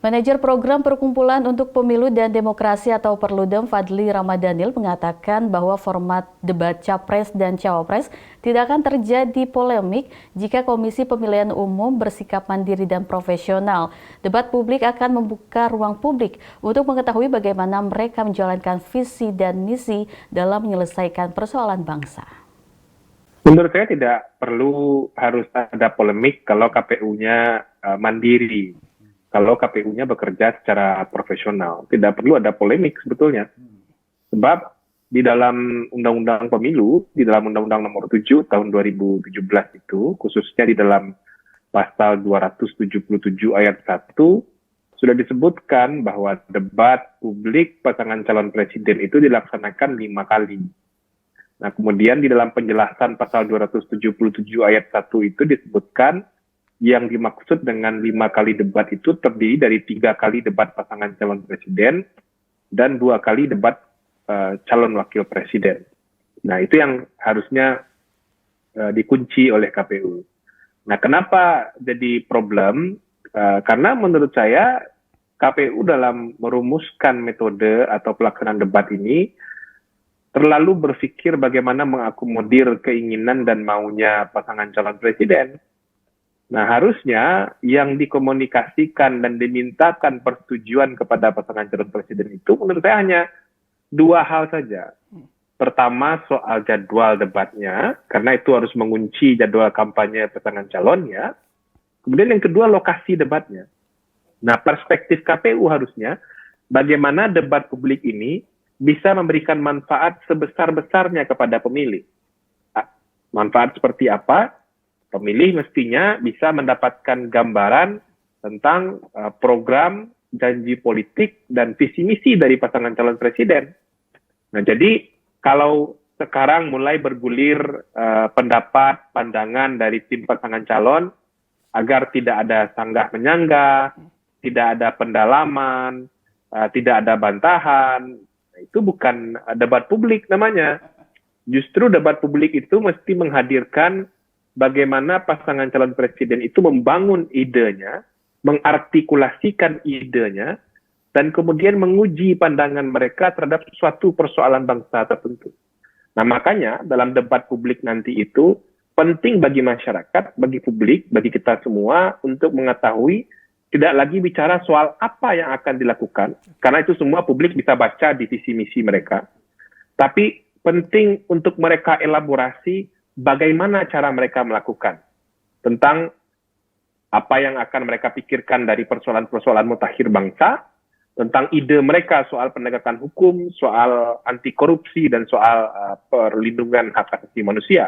Manajer Program Perkumpulan untuk Pemilu dan Demokrasi atau Perludem Fadli Ramadhanil mengatakan bahwa format debat Capres dan Cawapres tidak akan terjadi polemik jika Komisi Pemilihan Umum bersikap mandiri dan profesional. Debat publik akan membuka ruang publik untuk mengetahui bagaimana mereka menjalankan visi dan misi dalam menyelesaikan persoalan bangsa. Menurut saya tidak perlu harus ada polemik kalau KPU-nya mandiri. Kalau KPU-nya bekerja secara profesional, tidak perlu ada polemik sebetulnya. Sebab di dalam Undang-Undang Pemilu, di dalam Undang-Undang Nomor 7 tahun 2017 itu, khususnya di dalam Pasal 277 ayat 1, sudah disebutkan bahwa debat publik pasangan calon presiden itu dilaksanakan 5 kali. Nah, kemudian di dalam penjelasan Pasal 277 ayat 1 itu disebutkan yang dimaksud dengan 5 kali debat itu terdiri dari 3 kali debat pasangan calon presiden dan 2 kali debat calon wakil presiden. Nah, itu yang harusnya dikunci oleh KPU. Nah, kenapa jadi problem? Karena menurut saya KPU dalam merumuskan metode atau pelaksanaan debat ini terlalu berpikir bagaimana mengakomodir keinginan dan maunya pasangan calon presiden. Nah, harusnya yang dikomunikasikan dan dimintakan persetujuan kepada pasangan calon presiden itu menurut saya hanya 2 hal saja. Pertama, soal jadwal debatnya, karena itu harus mengunci jadwal kampanye pasangan calonnya. Kemudian yang kedua, lokasi debatnya. Nah, perspektif KPU harusnya bagaimana debat publik ini bisa memberikan manfaat sebesar-besarnya kepada pemilih. Manfaat seperti apa? Pemilih mestinya bisa mendapatkan gambaran tentang program, janji politik, dan visi misi dari pasangan calon presiden. Nah, jadi kalau sekarang mulai bergulir pendapat, pandangan dari tim pasangan calon agar tidak ada sanggah menyanggah, tidak ada pendalaman, tidak ada bantahan, itu bukan debat publik namanya. Justru debat publik itu mesti menghadirkan bagaimana pasangan calon presiden itu membangun idenya, mengartikulasikan idenya, dan kemudian menguji pandangan mereka terhadap suatu persoalan bangsa tertentu. Nah, makanya dalam debat publik nanti itu penting bagi masyarakat, bagi publik, bagi kita semua untuk mengetahui tidak lagi bicara soal apa yang akan dilakukan, karena itu semua publik bisa baca di visi misi mereka. Tapi penting untuk mereka elaborasi bagaimana cara mereka melakukan tentang apa yang akan mereka pikirkan dari persoalan-persoalan mutakhir bangsa, tentang ide mereka soal penegakan hukum, soal anti korupsi, dan soal perlindungan hak asasi manusia.